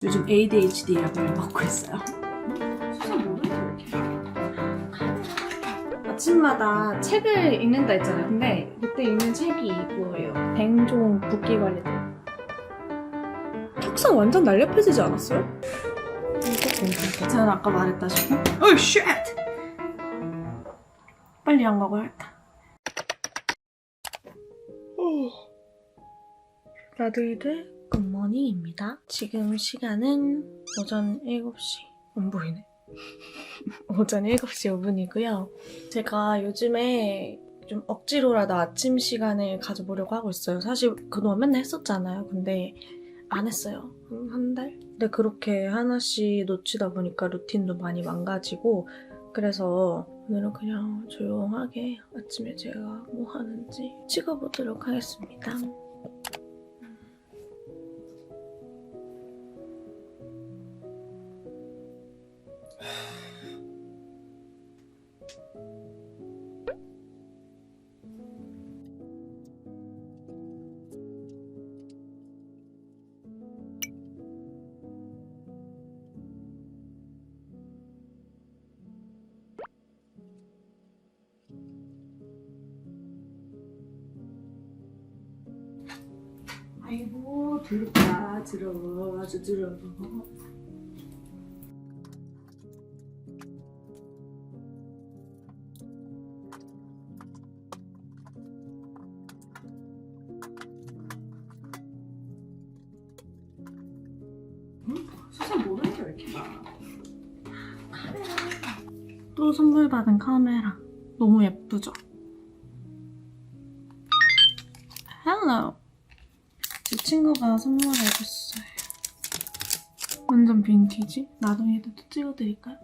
요즘 ADHD 약을 먹고 있어요. 아침마다 책을 읽는다 했잖아요. 근데 그때 읽는 책이 이거예요. 뱅종 붓기 관리. 턱상 완전 날렵해지지 않았어요? 이거 괜찮다. 제가 아까 말했다시피 Oh shit! 빨리 안 가고 할까? 라드이드 굿모닝입니다. 지금 시간은 오전 7시. 안 보이네. 오전 7시 5분이고요. 제가 요즘에 좀 억지로라도 아침 시간을 가져보려고 하고 있어요. 사실 그동안 맨날 했었잖아요. 근데 안 했어요. 한 달? 근데 그렇게 하나씩 놓치다 보니까 루틴도 많이 망가지고 그래서 오늘은 그냥 조용하게 아침에 제가 뭐 하는지 찍어보도록 하겠습니다. 아이고 들어가 들어 아주 들어. 세상 모르는 게 왜 이렇게 많아. 카메라. 또 선물 받은 카메라. 너무 예쁘죠? Hello. 제 친구가 선물해줬어요. 완전 빈티지? 나중에도 또 찍어드릴까요?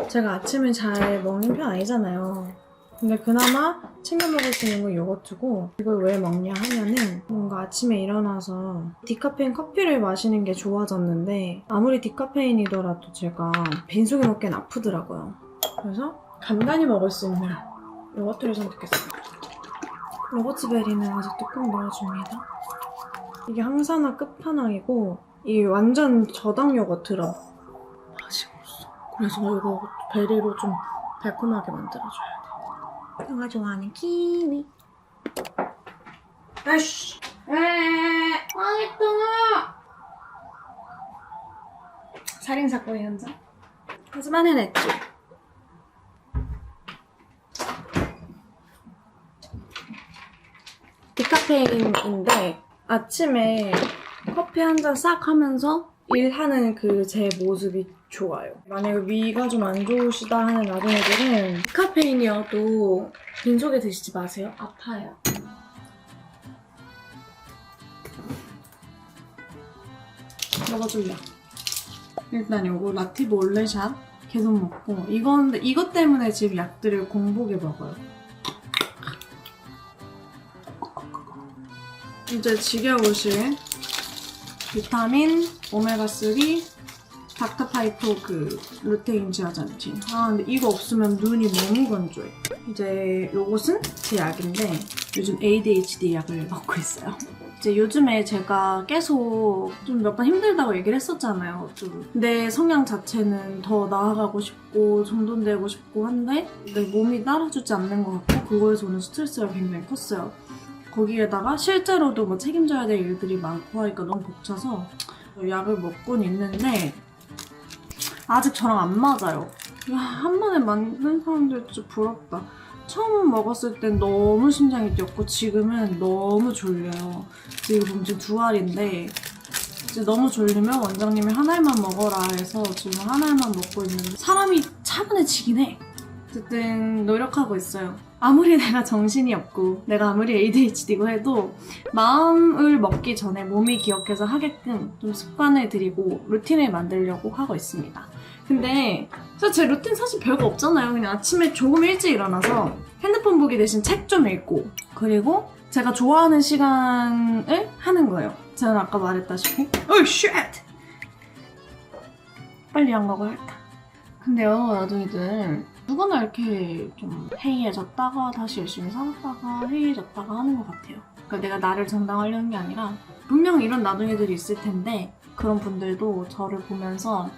제가 아침을 잘 먹는 편 아니잖아요. 근데 그나마 챙겨 먹을 수 있는 건 요거트고 이걸 왜 먹냐 하면은 뭔가 아침에 일어나서 디카페인 커피를 마시는 게 좋아졌는데 아무리 디카페인이더라도 제가 빈속에 먹기엔 아프더라고요. 그래서 간단히 먹을 수 있는 요거트를 선택했어요. 로버츠베리는 아직도 꼭 넣어줍니다. 이게 항산화 끝판왕이고 이게 완전 저당 요거트라 맛이 없어. 그래서 이거 베리로 좀 달콤하게 만들어줘야 돼. 내가 좋아하는 키위. 아이씨. 망했다. 살인사건 현장. 하지만 해냈지. 디카페인인데 아침에 커피 한 잔 싹 하면서 일하는 그 제 모습이 좋아요. 만약에 위가 좀 안 좋으시다 하는 나중에들은 디카페인이어도 빈속에 드시지 마세요. 아파요. 먹어줄래? 일단 요거 라티브 올레샷 계속 먹고 이것 때문에 지금 약들을 공복에 먹어요. 이제 지겨우신 비타민, 오메가3, 닥터파이토 그 루테인 지아잔틴. 근데 이거 없으면 눈이 너무 건조해. 이제 요것은 제 약인데 요즘 ADHD 약을 먹고 있어요. 이제 요즘에 제가 계속 좀 몇 번 힘들다고 얘기를 했었잖아요. 좀 내 성향 자체는 더 나아가고 싶고 정돈되고 싶고 한데 내 몸이 따라주지 않는 것 같고 그거에서 오는 스트레스가 굉장히 컸어요. 거기에다가 실제로도 뭐 책임져야 될 일들이 많고 하니까 너무 벅차서 약을 먹곤 있는데 아직 저랑 안 맞아요. 한 번에 맞는 사람들 진짜 부럽다. 처음 먹었을 땐 너무 심장이 뛰었고 지금은 너무 졸려요. 지금 보면 지금 2알인데 이제 너무 졸리면 원장님이 한 알만 먹어라 해서 지금 한 알만 먹고 있는데 사람이 차분해지긴 해. 어쨌든 노력하고 있어요. 아무리 내가 정신이 없고 내가 아무리 ADHD고 해도 마음을 먹기 전에 몸이 기억해서 하게끔 좀 습관을 들이고 루틴을 만들려고 하고 있습니다. 근데 제 루틴 사실 별거 없잖아요. 그냥 아침에 조금 일찍 일어나서 핸드폰 보기 대신 책 좀 읽고 그리고 제가 좋아하는 시간을 하는 거예요. 제가 아까 말했다시피 Oh shit! 빨리 안 가고 할까? 근데요 나중이들 누구나 이렇게 좀 해이해졌다가 다시 열심히 살았다가 해이해졌다가 하는 것 같아요. 그러니까 내가 나를 정당화하려는 게 아니라 분명 이런 나둥이들이 있을 텐데 그런 분들도 저를 보면서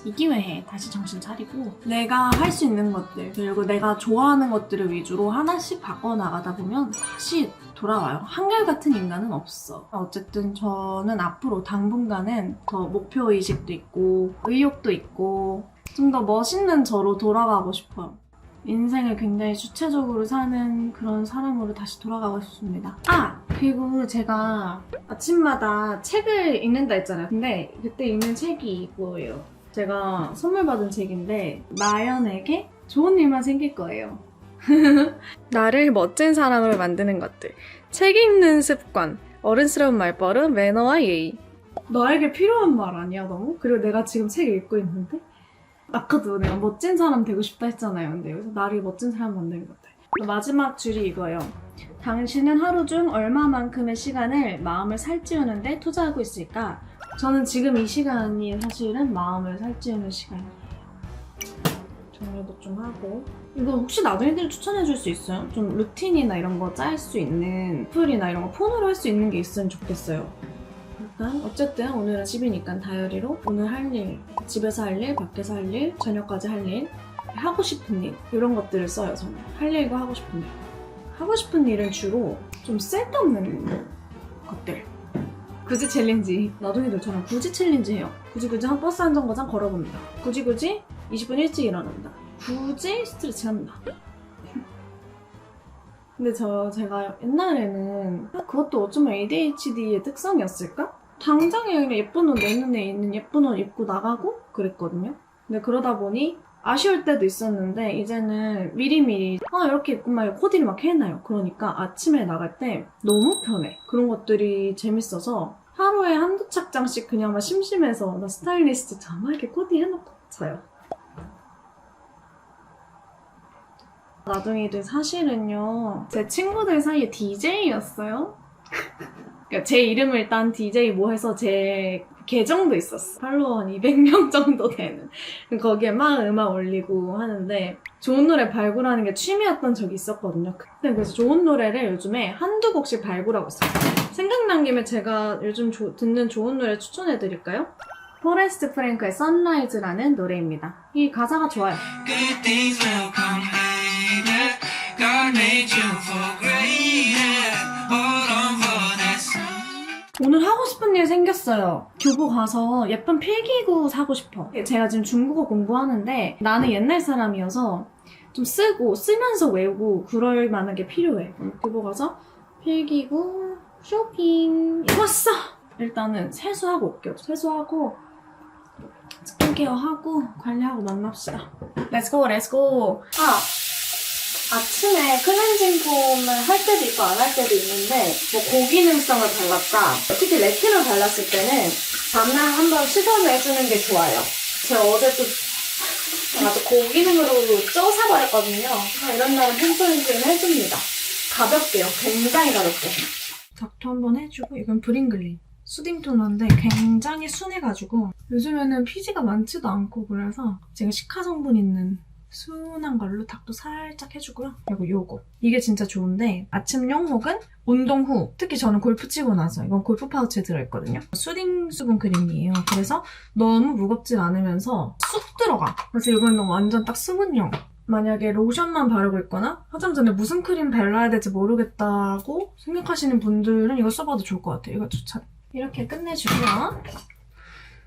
이 기회에 다시 정신 차리고 내가 할 수 있는 것들 그리고 내가 좋아하는 것들을 위주로 하나씩 바꿔나가다 보면 다시 돌아와요. 한결같은 인간은 없어. 어쨌든 저는 앞으로 당분간은 더 목표의식도 있고 의욕도 있고 좀 더 멋있는 저로 돌아가고 싶어요. 인생을 굉장히 주체적으로 사는 그런 사람으로 다시 돌아가고 싶습니다. 그리고 제가 아침마다 책을 읽는다 했잖아요. 근데 그때 읽는 책이 이거예요. 제가 선물 받은 책인데 나연에게 좋은 일만 생길 거예요. 나를 멋진 사람으로 만드는 것들. 책 읽는 습관, 어른스러운 말버릇, 매너와 예의. 나에게 필요한 말 아니야 너무? 그리고 내가 지금 책 읽고 있는데 아까도 내가 멋진 사람 되고 싶다 했잖아요. 근데 여기서 나를 멋진 사람 만드는 것 같아. 마지막 줄이 이거예요. 당신은 하루 중 얼마만큼의 시간을 마음을 살찌우는데 투자하고 있을까? 저는 지금 이 시간이 사실은 마음을 살찌우는 시간이에요. 정리도 좀 하고. 이거 혹시 나중에들 추천해줄 수 있어요? 좀 루틴이나 이런 거 짤 수 있는 풀이나 이런 거 폰으로 할 수 있는 게 있으면 좋겠어요. 일단 어쨌든 오늘은 집이니까 다이어리로 오늘 할 일, 집에서 할 일, 밖에서 할 일, 저녁까지 할 일, 하고 싶은 일 이런 것들을 써요. 저는 할 일과 하고 싶은 일. 하고 싶은 일은 주로 좀 쓸데없는 것들. 굳이 챌린지. 나중에들처럼 굳이 챌린지 해요. 굳이 한 버스 한 정거장 걸어봅니다. 굳이 20분 일찍 일어난다. 굳이 스트레칭 한다. 근데 제가 옛날에는 그것도 어쩌면 ADHD의 특성이었을까? 당장에 그냥 예쁜 옷 내 눈에 있는 예쁜 옷 입고 나가고 그랬거든요. 근데 그러다 보니 아쉬울 때도 있었는데 이제는 미리미리 이렇게 입고만 코디를 막 해놔요. 그러니까 아침에 나갈 때 너무 편해. 그런 것들이 재밌어서 하루에 한두 착장씩 그냥 막 심심해서 나 스타일리스트 자막에 코디 해놓고 자요. 나중에도 사실은요 제 친구들 사이에 DJ였어요. 그러니까 제 이름을 딴 DJ 뭐 해서 제 계정도 있었어. 팔로워 한 200명 정도 되는. 거기에 막 음악 올리고 하는데 좋은 노래 발굴하는 게 취미였던 적이 있었거든요. 그래서 좋은 노래를 요즘에 한두 곡씩 발굴하고 있어요. 생각난 김에 제가 요즘 듣는 좋은 노래 추천해드릴까요? 포레스트 프랭크의 선라이즈라는 노래입니다. 이 가사가 좋아요. Good things will come later. God made you for greater. Hold on for that sun. 오늘 하고 싶은 일 생겼어요. 교보 가서 예쁜 필기구 사고 싶어. 제가 지금 중국어 공부하는데 나는 옛날 사람이어서 좀 쓰면서 외우고 그럴 만한 게 필요해. 교보 가서 필기구 쇼핑. 왔어! 일단은 세수하고 올게요. 세수하고 스킨케어하고 관리하고 만납시다. 렛츠고 렛츠고. 아침에 클렌징 폼을 할 때도 있고 안 할 때도 있는데 뭐 고기능성을 발랐다. 특히 레틴을 발랐을 때는 밤날 한번 씻어내주는 게 좋아요. 제가 어제 또 아주 고기능으로 쪄서 버렸거든요. 이런 날은 펜슬링을 해줍니다. 가볍게요. 굉장히 가볍게. 닥터 한번 해주고 이건 브링글린 수딩 토너인데 굉장히 순해가지고 요즘에는 피지가 많지도 않고 그래서 제가 시카 성분 있는 순한 걸로 닥도 살짝 해주고요. 그리고 요거. 이게 진짜 좋은데 아침용 혹은 운동 후 특히 저는 골프 치고 나서 이건 골프 파우치에 들어있거든요. 수딩 수분 크림이에요. 그래서 너무 무겁지 않으면서 쑥 들어가. 그래서 이건 완전 딱 수분용. 만약에 로션만 바르고 있거나 화장 전에 무슨 크림 발라야 될지 모르겠다고 생각하시는 분들은 이거 써봐도 좋을 것 같아요. 이거 추천. 이렇게 끝내주고요.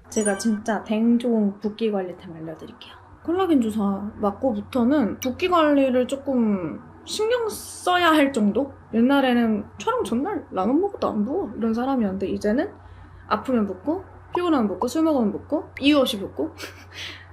제가 진짜 댕 좋은 붓기 관리템 알려드릴게요. 콜라겐 주사 맞고부터는 붓기 관리를 조금 신경 써야 할 정도? 옛날에는 촬영 전날 라면 먹어도 안 부어 이런 사람이었는데 이제는 아프면 붓고 피곤하면 붓고 술 먹으면 붓고 이유 없이 붓고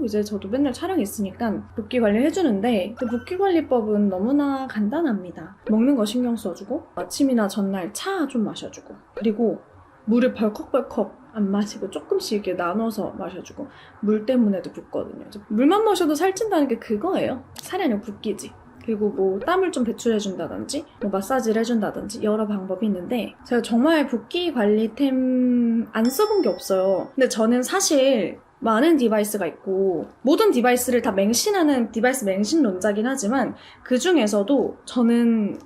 이제 저도 맨날 촬영이 있으니까 붓기 관리 해주는데 그 붓기 관리법은 너무나 간단합니다. 먹는 거 신경 써주고 아침이나 전날 차 좀 마셔주고 그리고 물을 벌컥벌컥 안 마시고 조금씩 이렇게 나눠서 마셔주고 물 때문에도 붓거든요. 물만 마셔도 살찐다는 게 그거예요. 살이 아니고 붓기지. 그리고 뭐 땀을 좀 배출해준다든지 뭐 마사지를 해준다든지 여러 방법이 있는데 제가 정말 붓기 관리템 안 써본 게 없어요. 근데 저는 사실 많은 디바이스가 있고 모든 디바이스를 다 맹신하는 디바이스 맹신론자긴 하지만 그 중에서도 저는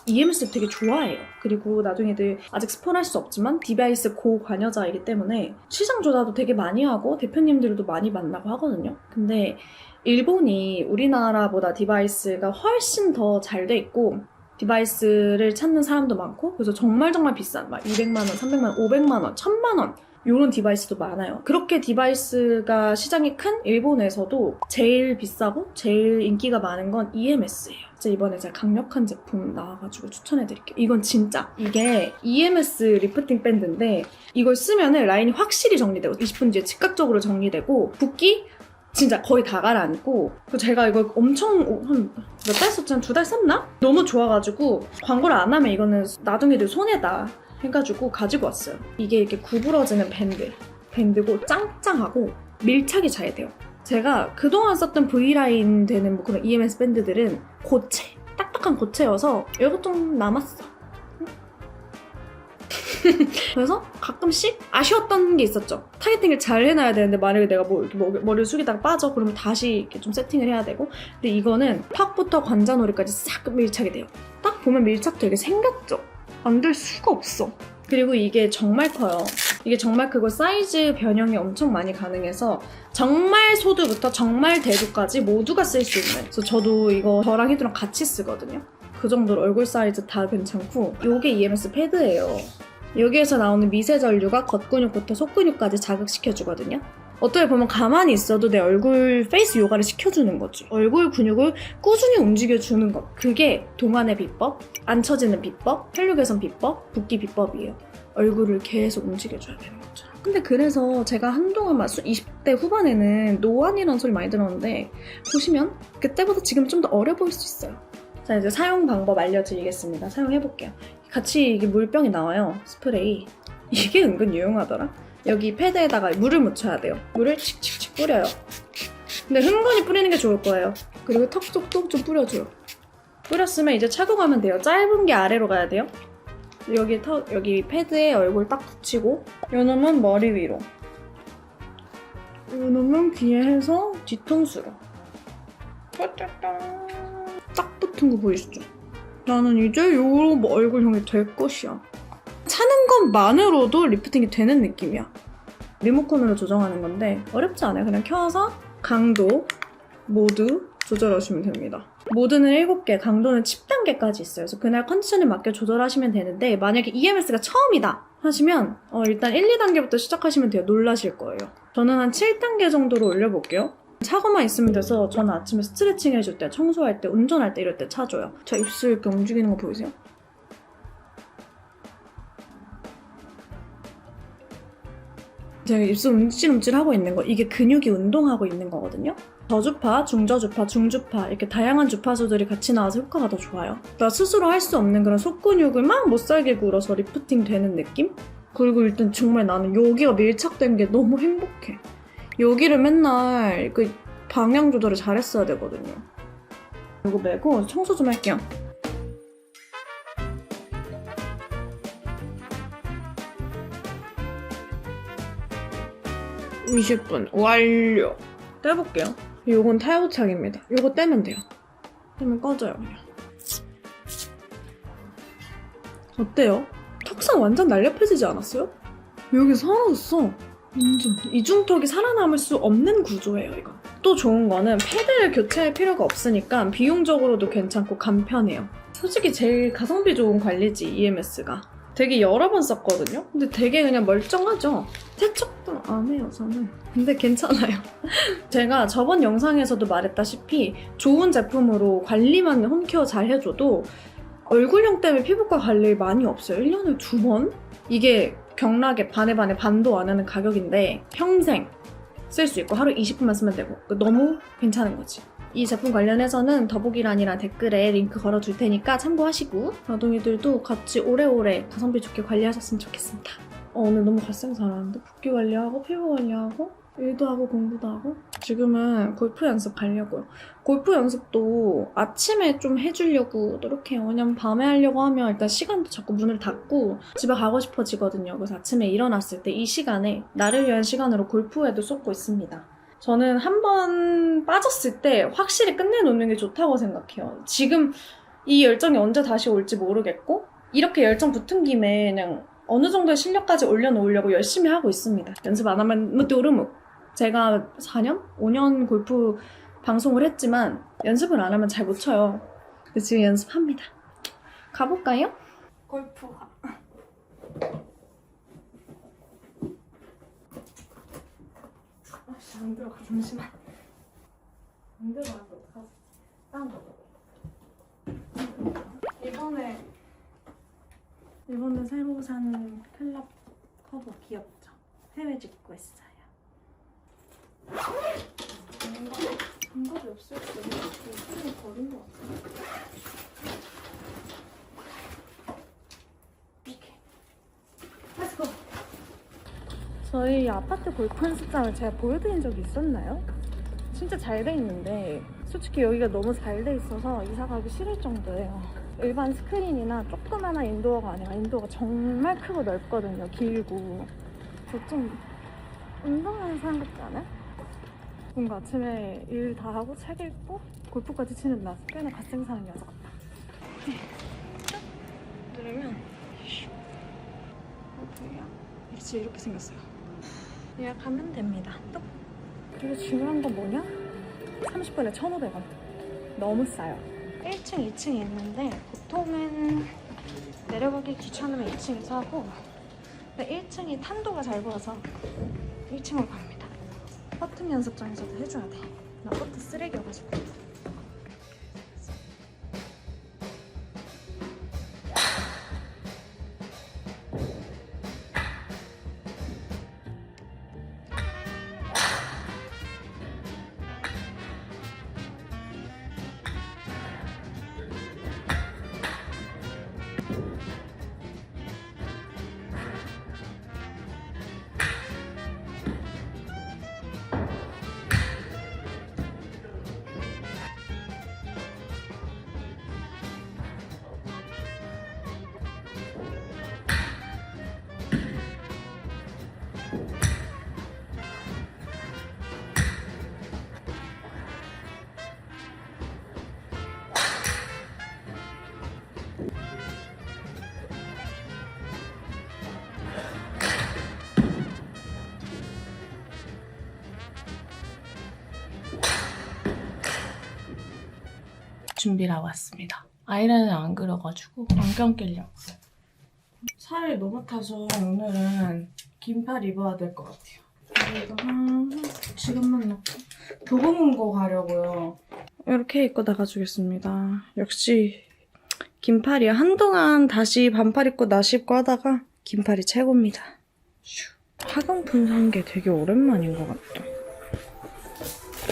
EMS를 되게 좋아해요. 그리고 나중에도 아직 스폰할 수 없지만 디바이스 고관여자이기 때문에 시장 조사도 되게 많이 하고 대표님들도 많이 만나고 하거든요. 근데 일본이 우리나라보다 디바이스가 훨씬 더 잘 돼 있고 디바이스를 찾는 사람도 많고 그래서 정말 비싼 막 200만 원, 300만 원, 500만 원, 1000만 원 이런 디바이스도 많아요. 그렇게 디바이스가 시장이 큰 일본에서도 제일 비싸고 제일 인기가 많은 건 EMS예요. 이번에 제가 강력한 제품 나와가지고 추천해드릴게요. 이건 진짜 이게 EMS 리프팅 밴드인데 이걸 쓰면은 라인이 확실히 정리되고 20분 뒤에 즉각적으로 정리되고 붓기 진짜 거의 다 가라앉고 제가 이걸 엄청 한 몇 달 썼지? 한 2달 썼나? 너무 좋아가지고 광고를 안 하면 이거는 나중에도 손해다 해가지고 가지고 왔어요. 이게 이렇게 구부러지는 밴드고 짱짱하고 밀착이 잘 돼요. 제가 그동안 썼던 V라인 되는 뭐 그런 EMS 밴드들은 고체, 딱딱한 고체여서 이거 좀 남았어. 그래서 가끔씩 아쉬웠던 게 있었죠. 타겟팅을 잘 해놔야 되는데 만약에 내가 뭐 이렇게 머리를 숙이다가 빠져 그러면 다시 이렇게 좀 세팅을 해야 되고 근데 이거는 턱부터 관자놀이까지 싹 밀착이 돼요. 딱 보면 밀착 되게 생겼죠? 안 될 수가 없어. 그리고 이게 정말 커요. 이게 정말 크고 사이즈 변형이 엄청 많이 가능해서 정말 소두부터 정말 대두까지 모두가 쓸 수 있는 그래서 저도 이거 저랑 희두랑 같이 쓰거든요. 그 정도로 얼굴 사이즈 다 괜찮고 이게 EMS 패드예요. 여기에서 나오는 미세 전류가 겉근육부터 속근육까지 자극시켜주거든요. 어떻게 보면 가만히 있어도 내 얼굴 페이스 요가를 시켜주는 거지. 얼굴 근육을 꾸준히 움직여주는 것. 그게 동안의 비법, 안 처지는 비법, 혈류 개선 비법, 붓기 비법이에요. 얼굴을 계속 움직여줘야 되는 거죠. 근데 그래서 제가 한동안 20대 후반에는 노안이라는 소리 많이 들었는데 보시면 그때보다 지금 좀 더 어려 보일 수 있어요. 자, 이제 사용 방법 알려드리겠습니다. 사용해볼게요. 같이 이게 물병이 나와요. 스프레이. 이게 은근 유용하더라. 여기 패드에다가 물을 묻혀야 돼요. 물을 칙칙칙 뿌려요. 근데 흥건히 뿌리는 게 좋을 거예요. 그리고 턱 쪽도 좀 뿌려줘요. 뿌렸으면 이제 착용하면 돼요. 짧은 게 아래로 가야 돼요. 여기 패드에 얼굴 딱 붙이고 요놈은 머리 위로 요놈은 귀에 해서 뒤통수로 딱 붙은 거 보이시죠? 나는 이제 요 얼굴형이 될 것이야. 차는 것만으로도 리프팅이 되는 느낌이야. 리모컨으로 조정하는 건데 어렵지 않아요. 그냥 켜서 강도, 모드 조절하시면 됩니다. 모드는 7개, 강도는 10단계까지 있어요. 그래서 그날 컨디션에 맞게 조절하시면 되는데 만약에 EMS가 처음이다 하시면 일단 1, 2단계부터 시작하시면 돼요. 놀라실 거예요. 저는 한 7단계 정도로 올려볼게요. 차고만 있으면 돼서 저는 아침에 스트레칭 해줄 때, 청소할 때, 운전할 때 이럴 때 차줘요. 저 입술 이렇게 움직이는 거 보이세요? 제가 입술 움찔움찔하고 있는 거 이게 근육이 운동하고 있는 거거든요. 저주파, 중저주파, 중주파 이렇게 다양한 주파수들이 같이 나와서 효과가 더 좋아요. 나 스스로 할 수 없는 그런 속근육을 막 못살게 굴어서 리프팅 되는 느낌? 그리고 일단 정말 나는 여기가 밀착된 게 너무 행복해. 여기를 맨날 그 방향 조절을 잘했어야 되거든요. 이거 메고 청소 좀 할게요. 20분 완료. 떼볼게요. 요건 타요착입니다. 요거 떼면 돼요. 떼면 꺼져요 그냥. 어때요? 턱선 완전 날렵해지지 않았어요? 여기 사라졌어. 완전 이중턱이 살아남을 수 없는 구조예요 이거. 또 좋은 거는 패드를 교체할 필요가 없으니까 비용적으로도 괜찮고 간편해요. 솔직히 제일 가성비 좋은 관리지 EMS가. 되게 여러 번 썼거든요? 근데 되게 그냥 멀쩡하죠? 세척도 안 해요, 저는. 근데 괜찮아요. 제가 저번 영상에서도 말했다시피 좋은 제품으로 관리만 홈케어 잘 해줘도 얼굴형 때문에 피부과 갈 일 많이 없어요. 1년에 2번? 이게 병락에 반에 반도 안 하는 가격인데 평생 쓸 수 있고 하루 20분만 쓰면 되고 너무 괜찮은 거지. 이 제품 관련해서는 더보기란이랑 댓글에 링크 걸어둘 테니까 참고하시고 나동이들도 같이 오래오래 가성비 좋게 관리하셨으면 좋겠습니다. 오늘 너무 갓생 잘하는데 붓기 관리하고 피부 관리하고 일도 하고 공부도 하고 지금은 골프 연습 가려고요. 골프 연습도 아침에 좀 해주려고 노력해요. 왜냐면 밤에 하려고 하면 일단 시간도 자꾸 문을 닫고 집에 가고 싶어지거든요. 그래서 아침에 일어났을 때 이 시간에 나를 위한 시간으로 골프에도 쏟고 있습니다. 저는 한 번 빠졌을 때 확실히 끝내놓는 게 좋다고 생각해요. 지금 이 열정이 언제 다시 올지 모르겠고 이렇게 열정 붙은 김에 그냥 어느 정도의 실력까지 올려놓으려고 열심히 하고 있습니다. 연습 안 하면 못 오르무. 제가 4년? 5년 골프 방송을 했지만 연습을 안 하면 잘 못 쳐요. 그래서 지금 연습합니다. 가볼까요? 골프가. 안 들어가. 잠시만. 안 들어가서 어떡하지? 다른 거. 이번에 새로 산 클럽 커버 귀엽죠? 해외 직구 했어요. 장갑이 없을 때 이렇게 버린 것 같아요. 이렇게. 렛츠고! 저희 아파트 골프 연습장을 제가 보여드린 적이 있었나요? 진짜 잘 돼 있는데 솔직히 여기가 너무 잘 돼 있어서 이사 가기 싫을 정도예요. 일반 스크린이나 조그마한 인도어가 아니라 인도어가 정말 크고 넓거든요. 길고. 좀 운동하는 사람 같지 않아요? 뭔가 아침에 일 다 하고 책 읽고 골프까지 치는 나 꽤나 갓생 사는 여자 같다. 누르면 진짜 이렇게 생겼어요. 예약하면 됩니다. 또 그리고 중요한 건 뭐냐? 30분에 1,500원. 너무 싸요. 1층, 2층이 있는데 보통은 내려가기 귀찮으면 2층에서 하고 근데 1층이 탄도가 잘 보여서 1층으로 갑니다. 퍼팅 연습장에서도 해줘야 돼. 나 퍼트 쓰레기여가지고. 준비를 하고 왔습니다. 아이라인을 안 그려가지고 안경 끼려고. 살이 너무 타서 오늘은 긴팔 입어야 될 것 같아요. 여기다가 지갑만 넣고 교복 입고 가려고요. 이렇게 입고 나가주겠습니다. 역시 긴팔이야. 한동안 다시 반팔 입고 나시 입고 하다가 긴팔이 최고입니다. 화장품 산 게 되게 오랜만인 것 같다.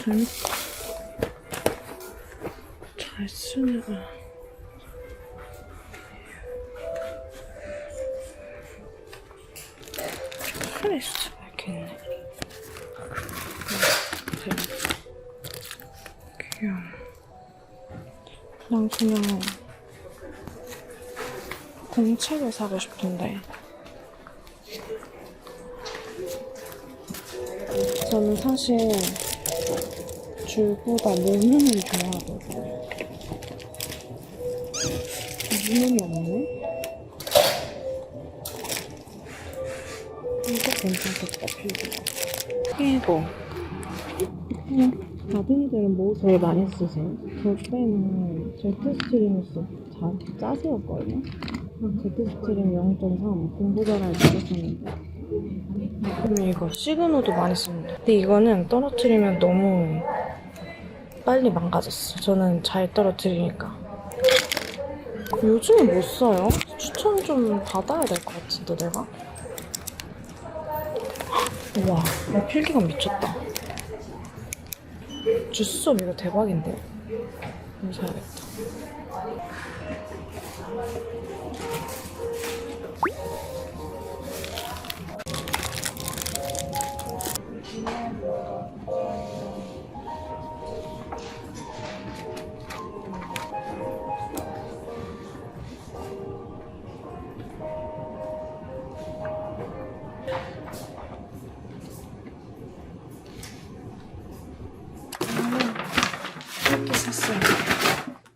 재밌다. 잘 쓰네. 프레스 이렇게 있네. 귀여워. 그냥 공책을 사고 싶은데 저는 사실 줄보다 모눈을 좋아하거든요. 모눈이 없네? 이거 괜찮겠다, 필기가. 이거. 그냥 다둥이들은 뭐 제일 많이 쓰세요? 저 때는 제트스트리무스 짜세였거든요? 제트스트림 0.3 공부 잘할 때 썼는데. 그럼 이거 시그노도 많이 씁니다. 근데 이거는 떨어뜨리면 너무 빨리 망가졌어. 저는 잘 떨어뜨리니까. 요즘에 못 써요? 추천 좀 받아야 될 것 같은데 내가? 우와, 필기감 미쳤다. 주스업 이거 대박인데요? 이거 사야겠다. 이렇게 샀어요.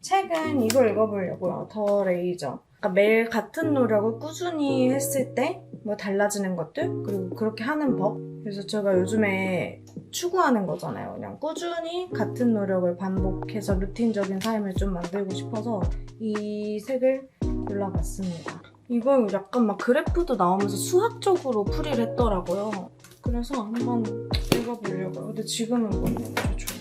책은 이걸 읽어보려고요. 더 레이저. 그러니까 매일 같은 노력을 꾸준히 했을 때 뭐 달라지는 것들, 그리고 그렇게 하는 법. 그래서 제가 요즘에 추구하는 거잖아요. 그냥 꾸준히 같은 노력을 반복해서 루틴적인 삶을 좀 만들고 싶어서 이 책을 골라봤습니다. 이거 약간 막 그래프도 나오면서 수학적으로 풀이를 했더라고요. 그래서 한번 읽어보려고요. 근데 지금은 뭐 좋아요.